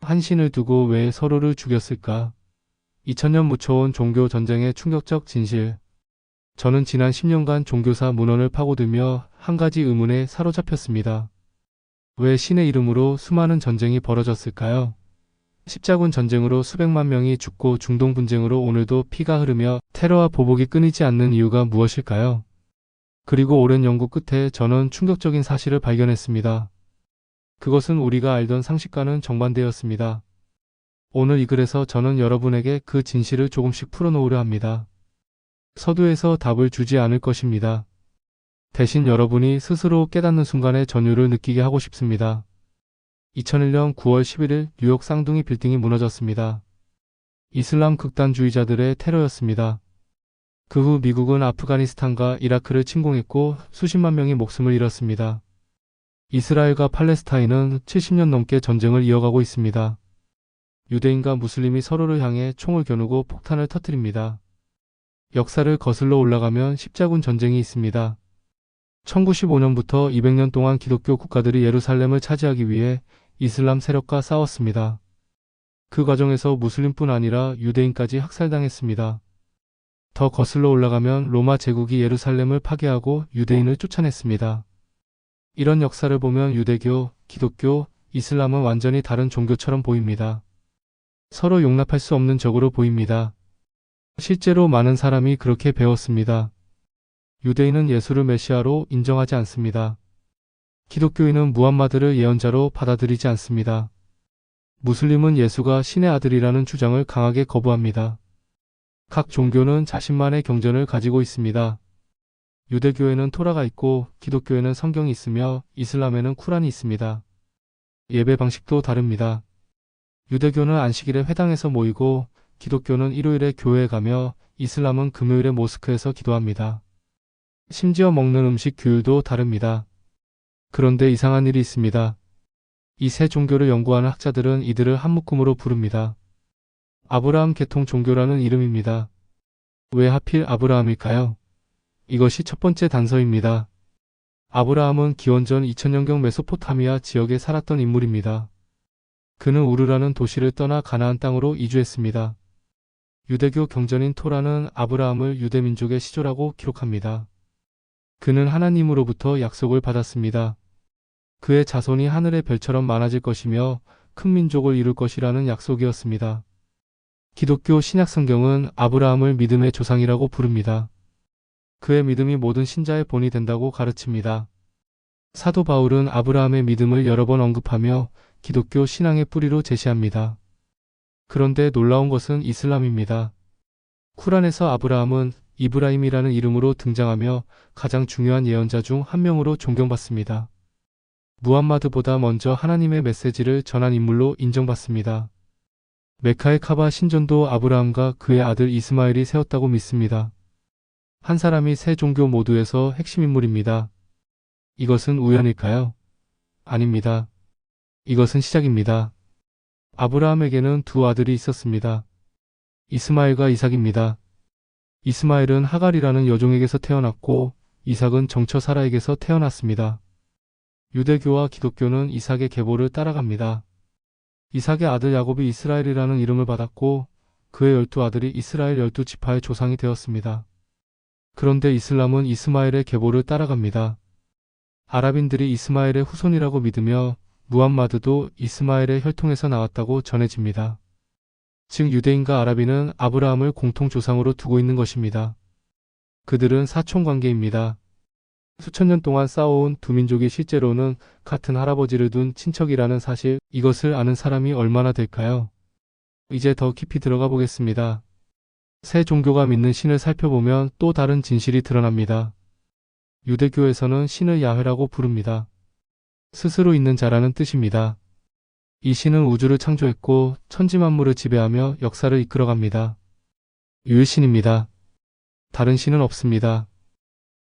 한 신을 두고 왜 서로를 죽였을까? 2000년 묻혀온 종교 전쟁의 충격적 진실. 저는 지난 10년간 종교사 문헌을 파고들며 한 가지 의문에 사로잡혔습니다. 왜 신의 이름으로 수많은 전쟁이 벌어졌을까요? 십자군 전쟁으로 수백만 명이 죽고 중동 분쟁으로 오늘도 피가 흐르며 테러와 보복이 끊이지 않는 이유가 무엇일까요? 그리고 오랜 연구 끝에 저는 충격적인 사실을 발견했습니다. 그것은 우리가 알던 상식과는 정반대였습니다. 오늘 이 글에서 저는 여러분에게 그 진실을 조금씩 풀어놓으려 합니다. 서두에서 답을 주지 않을 것입니다. 대신 여러분이 스스로 깨닫는 순간의 전율을 느끼게 하고 싶습니다. 2001년 9월 11일 뉴욕 쌍둥이 빌딩이 무너졌습니다. 이슬람 극단주의자들의 테러였습니다. 그 후 미국은 아프가니스탄과 이라크를 침공했고 수십만 명이 목숨을 잃었습니다. 이스라엘과 팔레스타인은 70년 넘게 전쟁을 이어가고 있습니다. 유대인과 무슬림이 서로를 향해 총을 겨누고 폭탄을 터뜨립니다. 역사를 거슬러 올라가면 십자군 전쟁이 있습니다. 1095년부터 200년 동안 기독교 국가들이 예루살렘을 차지하기 위해 이슬람 세력과 싸웠습니다. 그 과정에서 무슬림뿐 아니라 유대인까지 학살당했습니다. 더 거슬러 올라가면 로마 제국이 예루살렘을 파괴하고 유대인을 쫓아냈습니다. 이런 역사를 보면 유대교, 기독교, 이슬람은 완전히 다른 종교처럼 보입니다. 서로 용납할 수 없는 적으로 보입니다. 실제로 많은 사람이 그렇게 배웠습니다. 유대인은 예수를 메시아로 인정하지 않습니다. 기독교인은 무함마드를 예언자로 받아들이지 않습니다. 무슬림은 예수가 신의 아들이라는 주장을 강하게 거부합니다. 각 종교는 자신만의 경전을 가지고 있습니다. 유대교에는 토라가 있고 기독교에는 성경이 있으며 이슬람에는 쿠란이 있습니다. 예배 방식도 다릅니다. 유대교는 안식일에 회당에서 모이고 기독교는 일요일에 교회에 가며 이슬람은 금요일에 모스크에서 기도합니다. 심지어 먹는 음식 규율도 다릅니다. 그런데 이상한 일이 있습니다. 이 세 종교를 연구하는 학자들은 이들을 한 묶음으로 부릅니다. 아브라함 계통 종교라는 이름입니다. 왜 하필 아브라함일까요? 이것이 첫 번째 단서입니다. 아브라함은 기원전 2000년경 메소포타미아 지역에 살았던 인물입니다. 그는 우르라는 도시를 떠나 가나안 땅으로 이주했습니다. 유대교 경전인 토라는 아브라함을 유대민족의 시조라고 기록합니다. 그는 하나님으로부터 약속을 받았습니다. 그의 자손이 하늘의 별처럼 많아질 것이며 큰 민족을 이룰 것이라는 약속이었습니다. 기독교 신약성경은 아브라함을 믿음의 조상이라고 부릅니다. 그의 믿음이 모든 신자의 본이 된다고 가르칩니다. 사도 바울은 아브라함의 믿음을 여러 번 언급하며 기독교 신앙의 뿌리로 제시합니다. 그런데 놀라운 것은 이슬람입니다. 쿠란에서 아브라함은 이브라임이라는 이름으로 등장하며 가장 중요한 예언자 중 한 명으로 존경받습니다. 무함마드보다 먼저 하나님의 메시지를 전한 인물로 인정받습니다. 메카의 카바 신전도 아브라함과 그의 아들 이스마엘이 세웠다고 믿습니다. 한 사람이 세 종교 모두에서 핵심 인물입니다. 이것은 우연일까요? 아닙니다. 이것은 시작입니다. 아브라함에게는 두 아들이 있었습니다. 이스마엘과 이삭입니다. 이스마엘은 하갈이라는 여종에게서 태어났고 이삭은 정처 사라에게서 태어났습니다. 유대교와 기독교는 이삭의 계보를 따라갑니다. 이삭의 아들 야곱이 이스라엘이라는 이름을 받았고 그의 12아들이 이스라엘 12지파의 조상이 되었습니다. 그런데 이슬람은 이스마엘의 계보를 따라갑니다. 아랍인들이 이스마엘의 후손이라고 믿으며 무함마드도 이스마엘의 혈통에서 나왔다고 전해집니다. 즉 유대인과 아랍인은 아브라함을 공통조상으로 두고 있는 것입니다. 그들은 사촌관계입니다. 수천 년 동안 싸워온 두 민족이 실제로는 같은 할아버지를 둔 친척이라는 사실, 이것을 아는 사람이 얼마나 될까요? 이제 더 깊이 들어가 보겠습니다. 세 종교가 믿는 신을 살펴보면 또 다른 진실이 드러납니다. 유대교에서는 신을 야훼라고 부릅니다. 스스로 있는 자라는 뜻입니다. 이 신은 우주를 창조했고 천지만물을 지배하며 역사를 이끌어갑니다. 유일신입니다. 다른 신은 없습니다.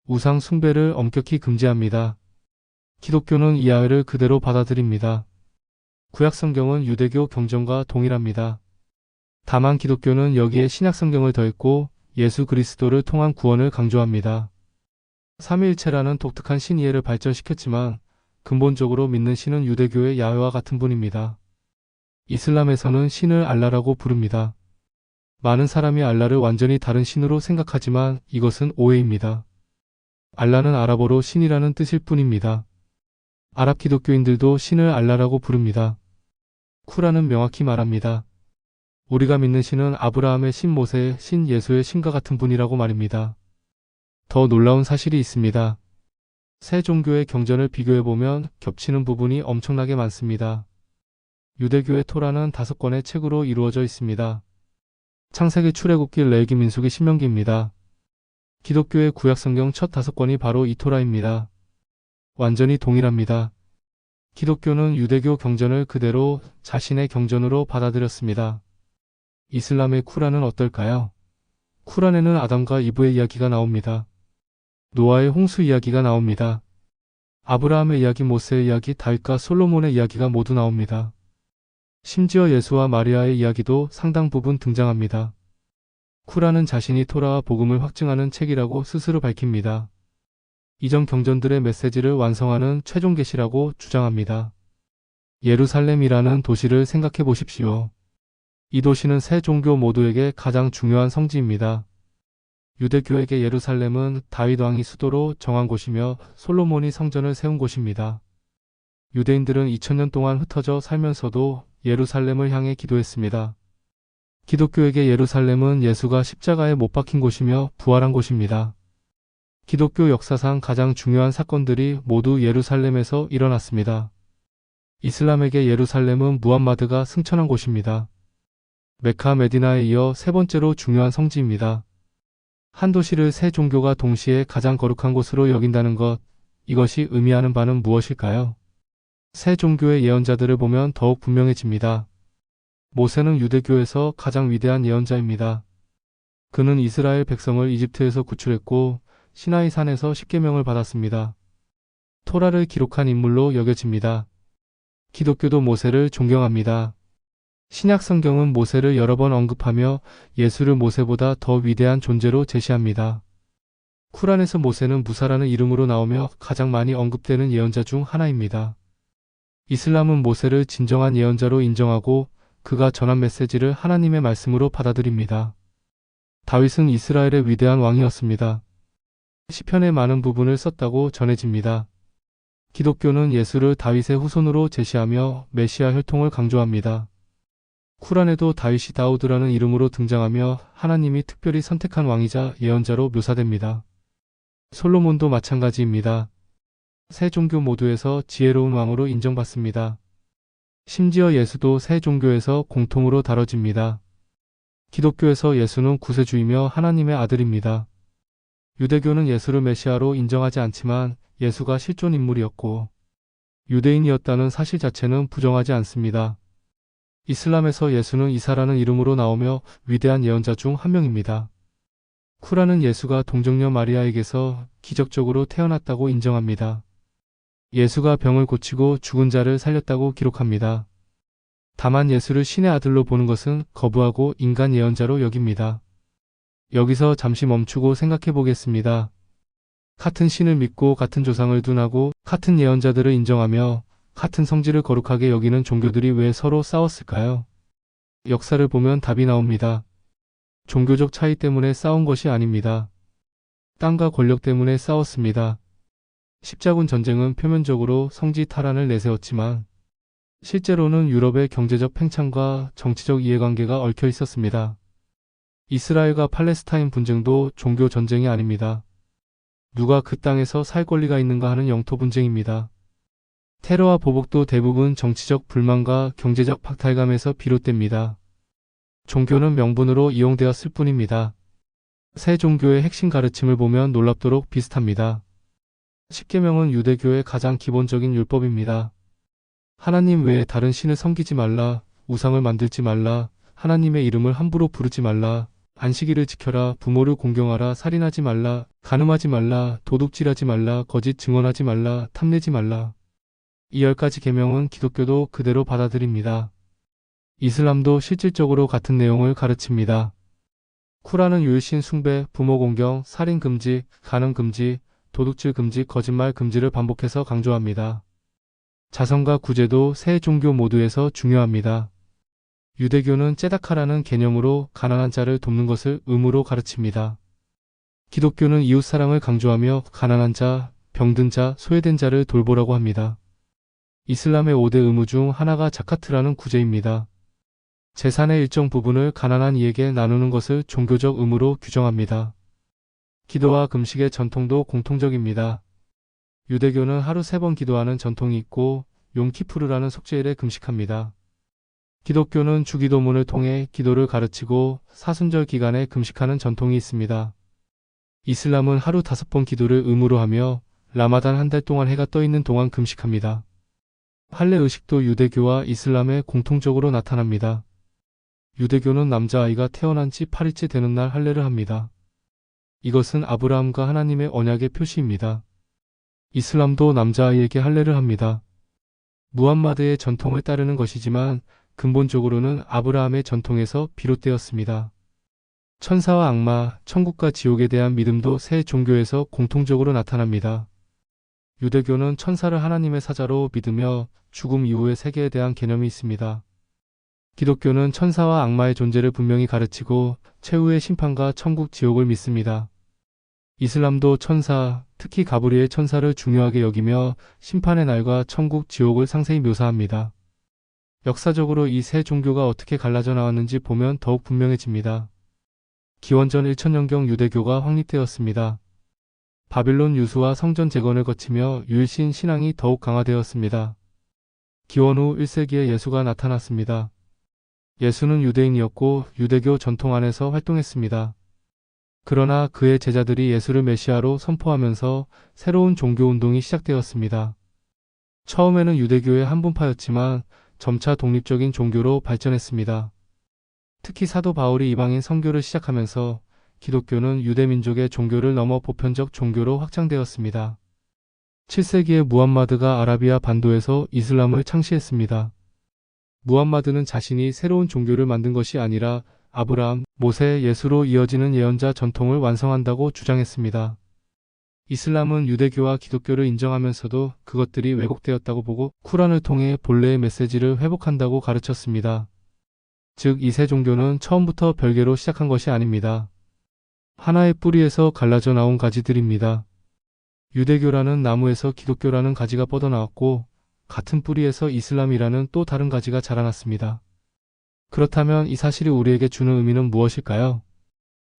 우상 숭배를 엄격히 금지합니다. 기독교는 이 야훼를 그대로 받아들입니다. 구약성경은 유대교 경전과 동일합니다. 다만 기독교는 여기에 신약성경을 더했고 예수 그리스도를 통한 구원을 강조합니다. 삼위일체라는 독특한 신이해를 발전시켰지만 근본적으로 믿는 신은 유대교의 야훼와 같은 분입니다. 이슬람에서는 신을 알라라고 부릅니다. 많은 사람이 알라를 완전히 다른 신으로 생각하지만 이것은 오해입니다. 알라는 아랍어로 신이라는 뜻일 뿐입니다. 아랍 기독교인들도 신을 알라라고 부릅니다. 쿠란은 명확히 말합니다. 우리가 믿는 신은 아브라함의 신, 모세의 신, 예수의 신과 같은 분이라고 말입니다. 더 놀라운 사실이 있습니다. 세 종교의 경전을 비교해보면 겹치는 부분이 엄청나게 많습니다. 유대교의 토라는 5권의 책으로 이루어져 있습니다. 창세기, 출애굽기, 레위기, 민수기, 신명기입니다. 기독교의 구약성경 첫 5권이 바로 이 토라입니다. 완전히 동일합니다. 기독교는 유대교 경전을 그대로 자신의 경전으로 받아들였습니다. 이슬람의 쿠란은 어떨까요? 쿠란에는 아담과 이브의 이야기가 나옵니다. 노아의 홍수 이야기가 나옵니다. 아브라함의 이야기, 모세의 이야기, 다윗과 솔로몬의 이야기가 모두 나옵니다. 심지어 예수와 마리아의 이야기도 상당 부분 등장합니다. 쿠란은 자신이 토라와 복음을 확증하는 책이라고 스스로 밝힙니다. 이전 경전들의 메시지를 완성하는 최종 계시라고 주장합니다. 예루살렘이라는 도시를 생각해 보십시오. 이 도시는 세 종교 모두에게 가장 중요한 성지입니다. 유대교에게 예루살렘은 다윗 왕이 수도로 정한 곳이며 솔로몬이 성전을 세운 곳입니다. 유대인들은 2000년 동안 흩어져 살면서도 예루살렘을 향해 기도했습니다. 기독교에게 예루살렘은 예수가 십자가에 못 박힌 곳이며 부활한 곳입니다. 기독교 역사상 가장 중요한 사건들이 모두 예루살렘에서 일어났습니다. 이슬람에게 예루살렘은 무함마드가 승천한 곳입니다. 메카, 메디나에 이어 세 번째로 중요한 성지입니다. 한 도시를 세 종교가 동시에 가장 거룩한 곳으로 여긴다는 것, 이것이 의미하는 바는 무엇일까요? 세 종교의 예언자들을 보면 더욱 분명해집니다. 모세는 유대교에서 가장 위대한 예언자입니다. 그는 이스라엘 백성을 이집트에서 구출했고 시나이 산에서 십계명을 받았습니다. 토라를 기록한 인물로 여겨집니다. 기독교도 모세를 존경합니다. 신약 성경은 모세를 여러 번 언급하며 예수를 모세보다 더 위대한 존재로 제시합니다. 쿠란에서 모세는 무사라는 이름으로 나오며 가장 많이 언급되는 예언자 중 하나입니다. 이슬람은 모세를 진정한 예언자로 인정하고 그가 전한 메시지를 하나님의 말씀으로 받아들입니다. 다윗은 이스라엘의 위대한 왕이었습니다. 시편의 많은 부분을 썼다고 전해집니다. 기독교는 예수를 다윗의 후손으로 제시하며 메시아 혈통을 강조합니다. 쿠란에도 다윗이 다우드라는 이름으로 등장하며 하나님이 특별히 선택한 왕이자 예언자로 묘사됩니다. 솔로몬도 마찬가지입니다. 세 종교 모두에서 지혜로운 왕으로 인정받습니다. 심지어 예수도 세 종교에서 공통으로 다뤄집니다. 기독교에서 예수는 구세주이며 하나님의 아들입니다. 유대교는 예수를 메시아로 인정하지 않지만 예수가 실존 인물이었고 유대인이었다는 사실 자체는 부정하지 않습니다. 이슬람에서 예수는 이사라는 이름으로 나오며 위대한 예언자 중 한 명입니다. 쿠란은 예수가 동정녀 마리아에게서 기적적으로 태어났다고 인정합니다. 예수가 병을 고치고 죽은 자를 살렸다고 기록합니다. 다만 예수를 신의 아들로 보는 것은 거부하고 인간 예언자로 여깁니다. 여기서 잠시 멈추고 생각해 보겠습니다. 같은 신을 믿고 같은 조상을 둔하고 같은 예언자들을 인정하며 같은 성질을 거룩하게 여기는 종교들이 왜 서로 싸웠을까요? 역사를 보면 답이 나옵니다. 종교적 차이 때문에 싸운 것이 아닙니다. 땅과 권력 때문에 싸웠습니다. 십자군 전쟁은 표면적으로 성지 탈환을 내세웠지만 실제로는 유럽의 경제적 팽창과 정치적 이해관계가 얽혀 있었습니다. 이스라엘과 팔레스타인 분쟁도 종교 전쟁이 아닙니다. 누가 그 땅에서 살 권리가 있는가 하는 영토 분쟁입니다. 테러와 보복도 대부분 정치적 불만과 경제적 박탈감에서 비롯됩니다. 종교는 명분으로 이용되었을 뿐입니다. 세 종교의 핵심 가르침을 보면 놀랍도록 비슷합니다. 십계명은 유대교의 가장 기본적인 율법입니다. 하나님 외에 다른 신을 섬기지 말라, 우상을 만들지 말라, 하나님의 이름을 함부로 부르지 말라, 안식일을 지켜라, 부모를 공경하라, 살인하지 말라, 간음하지 말라, 도둑질하지 말라, 거짓 증언하지 말라, 탐내지 말라. 이 10가지 계명은 기독교도 그대로 받아들입니다. 이슬람도 실질적으로 같은 내용을 가르칩니다. 쿠란은 유일신 숭배, 부모 공경, 살인 금지, 간음 금지, 도둑질 금지, 거짓말 금지를 반복해서 강조합니다. 자성과 구제도 세 종교 모두에서 중요합니다. 유대교는 째다카라는 개념으로 가난한 자를 돕는 것을 의무로 가르칩니다. 기독교는 이웃사랑을 강조하며 가난한 자, 병든 자, 소외된 자를 돌보라고 합니다. 이슬람의 5대 의무 중 하나가 자카트라는 구제입니다. 재산의 일정 부분을 가난한 이에게 나누는 것을 종교적 의무로 규정합니다. 기도와 금식의 전통도 공통적입니다. 유대교는 하루 3번 기도하는 전통이 있고 용키푸르라는 속죄일에 금식합니다. 기독교는 주기도문을 통해 기도를 가르치고 사순절 기간에 금식하는 전통이 있습니다. 이슬람은 하루 5번 기도를 의무로 하며 라마단 한 달 동안 해가 떠 있는 동안 금식합니다. 할례 의식도 유대교와 이슬람에 공통적으로 나타납니다. 유대교는 남자아이가 태어난 지 8일째 되는 날 할례를 합니다. 이것은 아브라함과 하나님의 언약의 표시입니다. 이슬람도 남자아이에게 할례를 합니다. 무함마드의 전통을 따르는 것이지만 근본적으로는 아브라함의 전통에서 비롯되었습니다. 천사와 악마, 천국과 지옥에 대한 믿음도 세 종교에서 공통적으로 나타납니다. 유대교는 천사를 하나님의 사자로 믿으며 죽음 이후의 세계에 대한 개념이 있습니다. 기독교는 천사와 악마의 존재를 분명히 가르치고 최후의 심판과 천국, 지옥을 믿습니다. 이슬람도 천사, 특히 가브리엘 천사를 중요하게 여기며 심판의 날과 천국, 지옥을 상세히 묘사합니다. 역사적으로 이 세 종교가 어떻게 갈라져 나왔는지 보면 더욱 분명해집니다. 기원전 1000년경 유대교가 확립되었습니다. 바빌론 유수와 성전 재건을 거치며 유일신 신앙이 더욱 강화되었습니다. 기원 후 1세기에 예수가 나타났습니다. 예수는 유대인이었고 유대교 전통 안에서 활동했습니다. 그러나 그의 제자들이 예수를 메시아로 선포하면서 새로운 종교 운동이 시작되었습니다. 처음에는 유대교의 한분파였지만 점차 독립적인 종교로 발전했습니다. 특히 사도 바울이 이방인 선교를 시작하면서 기독교는 유대민족의 종교를 넘어 보편적 종교로 확장되었습니다. 7세기에 무함마드가 아라비아 반도에서 이슬람을 창시했습니다. 무함마드는 자신이 새로운 종교를 만든 것이 아니라 아브라함, 모세, 예수로 이어지는 예언자 전통을 완성한다고 주장했습니다. 이슬람은 유대교와 기독교를 인정하면서도 그것들이 왜곡되었다고 보고 쿠란을 통해 본래의 메시지를 회복한다고 가르쳤습니다. 즉, 이 세 종교는 처음부터 별개로 시작한 것이 아닙니다. 하나의 뿌리에서 갈라져 나온 가지들입니다. 유대교라는 나무에서 기독교라는 가지가 뻗어나왔고 같은 뿌리에서 이슬람이라는 또 다른 가지가 자라났습니다. 그렇다면 이 사실이 우리에게 주는 의미는 무엇일까요?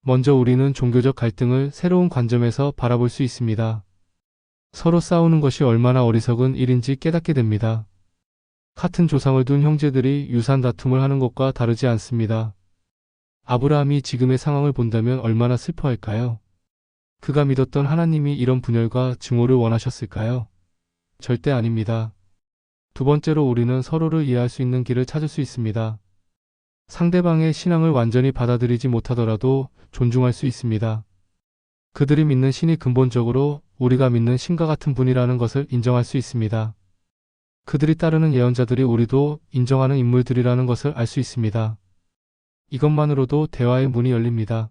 먼저 우리는 종교적 갈등을 새로운 관점에서 바라볼 수 있습니다. 서로 싸우는 것이 얼마나 어리석은 일인지 깨닫게 됩니다. 같은 조상을 둔 형제들이 유산 다툼을 하는 것과 다르지 않습니다. 아브라함이 지금의 상황을 본다면 얼마나 슬퍼할까요? 그가 믿었던 하나님이 이런 분열과 증오를 원하셨을까요? 절대 아닙니다. 두 번째로 우리는 서로를 이해할 수 있는 길을 찾을 수 있습니다. 상대방의 신앙을 완전히 받아들이지 못하더라도 존중할 수 있습니다. 그들이 믿는 신이 근본적으로 우리가 믿는 신과 같은 분이라는 것을 인정할 수 있습니다. 그들이 따르는 예언자들이 우리도 인정하는 인물들이라는 것을 알 수 있습니다. 이것만으로도 대화의 문이 열립니다.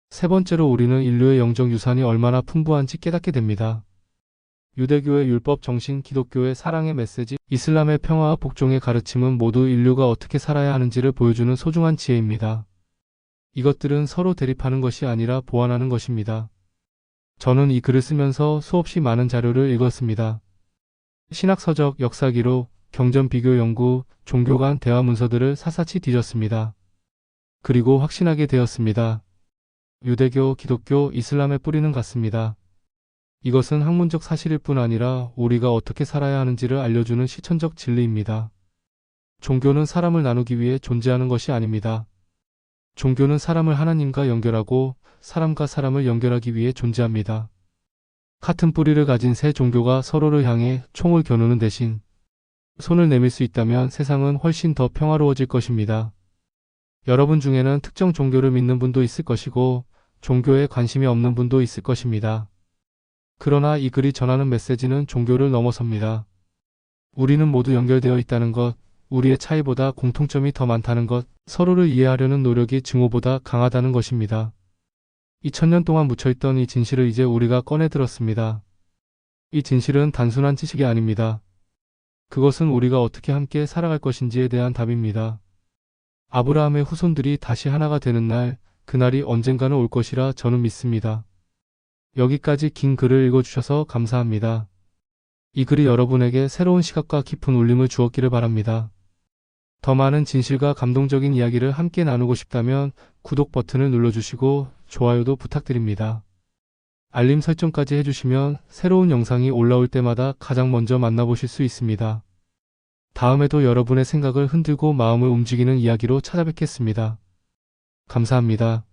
세 번째로 우리는 인류의 영적 유산이 얼마나 풍부한지 깨닫게 됩니다. 유대교의 율법 정신, 기독교의 사랑의 메시지, 이슬람의 평화와 복종의 가르침은 모두 인류가 어떻게 살아야 하는지를 보여주는 소중한 지혜입니다. 이것들은 서로 대립하는 것이 아니라 보완하는 것입니다. 저는 이 글을 쓰면서 수없이 많은 자료를 읽었습니다. 신학서적, 역사기록, 경전 비교 연구, 종교 간 대화 문서들을 샅샅이 뒤졌습니다. 그리고 확신하게 되었습니다. 유대교, 기독교, 이슬람의 뿌리는 같습니다. 이것은 학문적 사실일 뿐 아니라 우리가 어떻게 살아야 하는지를 알려주는 실천적 진리입니다. 종교는 사람을 나누기 위해 존재하는 것이 아닙니다. 종교는 사람을 하나님과 연결하고 사람과 사람을 연결하기 위해 존재합니다. 같은 뿌리를 가진 세 종교가 서로를 향해 총을 겨누는 대신 손을 내밀 수 있다면 세상은 훨씬 더 평화로워질 것입니다. 여러분 중에는 특정 종교를 믿는 분도 있을 것이고 종교에 관심이 없는 분도 있을 것입니다. 그러나 이 글이 전하는 메시지는 종교를 넘어섭니다. 우리는 모두 연결되어 있다는 것, 우리의 차이보다 공통점이 더 많다는 것, 서로를 이해하려는 노력이 증오보다 강하다는 것입니다. 2000년 동안 묻혀있던 이 진실을 이제 우리가 꺼내들었습니다. 이 진실은 단순한 지식이 아닙니다. 그것은 우리가 어떻게 함께 살아갈 것인지에 대한 답입니다. 아브라함의 후손들이 다시 하나가 되는 날, 그날이 언젠가는 올 것이라 저는 믿습니다. 여기까지 긴 글을 읽어주셔서 감사합니다. 이 글이 여러분에게 새로운 시각과 깊은 울림을 주었기를 바랍니다. 더 많은 진실과 감동적인 이야기를 함께 나누고 싶다면 구독 버튼을 눌러주시고 좋아요도 부탁드립니다. 알림 설정까지 해주시면 새로운 영상이 올라올 때마다 가장 먼저 만나보실 수 있습니다. 다음에도 여러분의 생각을 흔들고 마음을 움직이는 이야기로 찾아뵙겠습니다. 감사합니다.